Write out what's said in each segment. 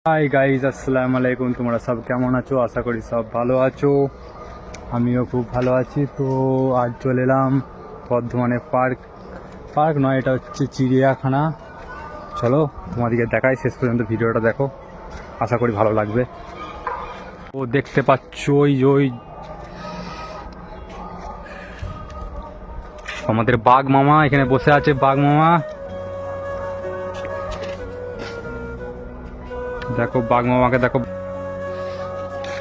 Hi guys, আসসালামু আলাইকুম। তোমরা সব কেমন আছো? আশা করি সব ভালো আছো। আমিও খুব ভালো আছি। তো আজ চলে এলাম বর্ধমানে পার্ক নয়, এটা হচ্ছে চিড়িয়াখানা। চলো তোমাদেরকে দেখাই, শেষ পর্যন্ত ভিডিওটা দেখো, আশা করি ভালো লাগবে। ও দেখতে পাচ্ছ ওই আমাদের বাঘ মামা এখানে বসে আছে। বাঘ মামা দেখো, বাঘ মামাকে দেখো।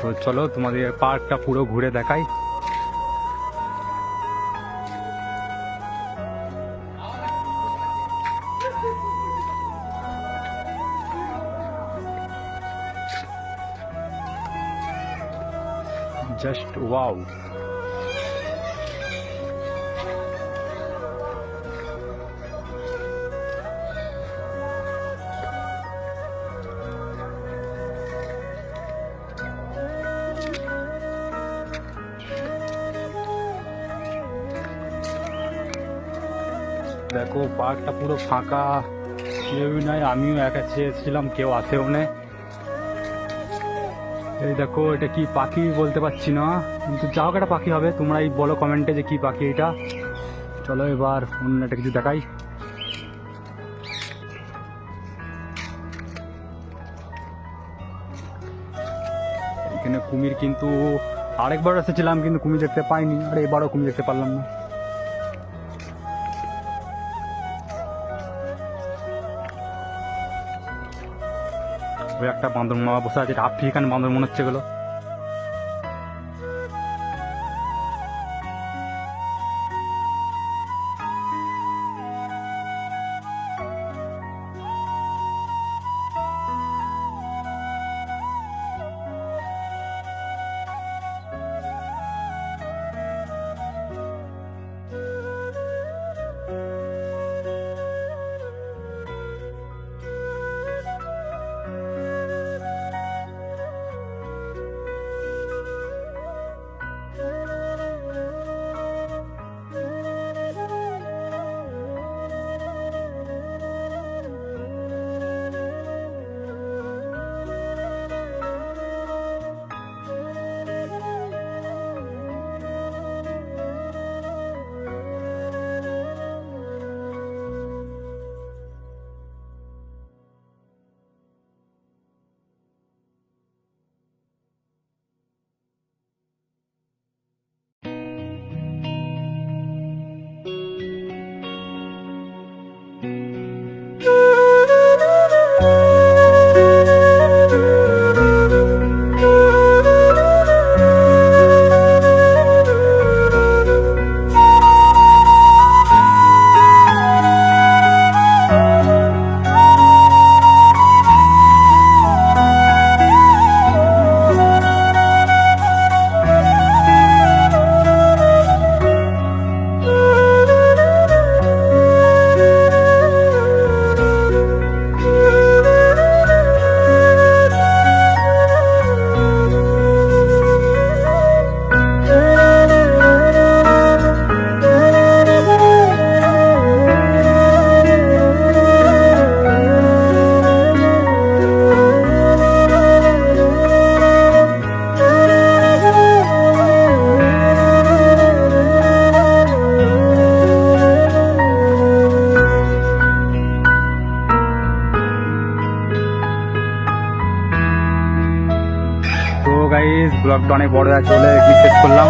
তো চলো তোমাদের পার্কটা পুরো ঘুরে দেখাই। Just wow. দেখো পার্কটা পুরো ফাঁকা, কেউই নাই। আমিও একা এসেছিলাম, কেউ আসেও না। এই দেখো, এটা কি পাখি বলতে পারছি না, কিন্তু যা হোক একটা পাখি হবে। তোমরাই বলো কমেন্টে যে কি পাখি এটা। চলো এবার অন্য একটা কিছু দেখাই। এখানে কুমির, কিন্তু আরেকবার এসেছিলাম কিন্তু কুমির দেখতে পাইনি, আর এবারও কুমির দেখতে পারলাম না। ওই একটা বান্দর মামা বসে আছে, আফ্রিকান বান্দর মনে হচ্ছে এগুলো। তো গাইস, ব্লগটা অনেক বড় চলে শেষ করলাম।